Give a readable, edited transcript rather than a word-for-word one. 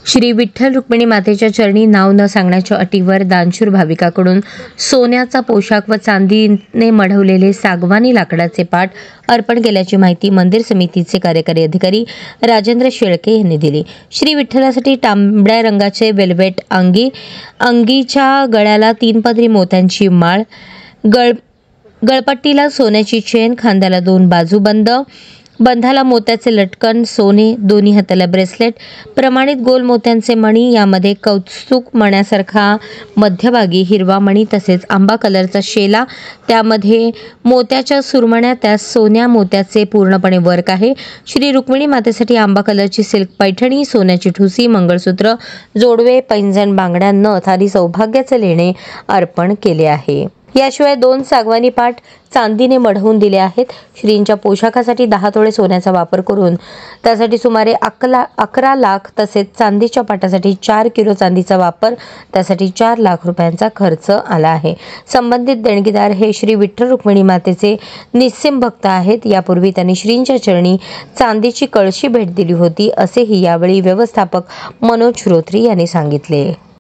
श्री विठ्ठल रुक्मिणी मातेच्या चरणी नाव न सांगण्याच्या अटीवर दानशूर भाविकाकडून सोन्याचा पोशाख व चांदीने मढवलेले सागवानी लाकडाचे पाट अर्पण केल्याची माहिती मंदिर समितीचे कार्यकारी अधिकारी राजेंद्र शेळके यांनी दिली। श्री विठ्ठलासाठी तांबड्या रंगाचे वेल्वेट अंगीच्या गळ्याला 3 पदरी मोत्यांची माळ, गळपट्टीला सोन्याची चेन, खांद्याला 2 बाजूबंद, बंधाला मोत्याचे लटकन, सोने, दोन्ही हाताला ब्रेसलेट, प्रमाणित गोल मोत्यांचे मणी, यामध्ये कौतुक मण्यासारखा मध्यभागी हिरवा मणी, तसेच आंबा कलरचा शेला, त्यामध्ये मोत्याच्या सुरमण्या, त्यास सोन्या मोत्याचे पूर्णपणे वर्क आहे। श्री रुक्मिणी मातेसाठी आंबा कलरची सिल्क पैठणी, सोन्याची ठुसी, मंगळसूत्र, जोडवे, पैंजण, बांगड्या, नथ आदी सौभाग्याचे लेणे अर्पण केले आहे। याशिवाय 2 सागवानी पाट चांदीने मढवून दिले आहेत। श्रींच्या पोशाखासाठी 10 तोळे सोन्याचा वापर करून त्यासाठी सुमारे 11 लाख, तसेच चांदीच्या पाटासाठी 4 किलो चांदीचा वापर, त्यासाठी 4 लाख रुपयांचा खर्च आला आहे। संबंधित देणगीदार हे श्री विठ्ठल रुक्मिणी मातेचे निस्सिम भक्त आहेत। यापूर्वी त्यांनी श्रींच्या चरणी चांदीची कळशी भेट दिली होती, असेही यावेळी व्यवस्थापक मनोज श्रोत्री यांनी सांगितले।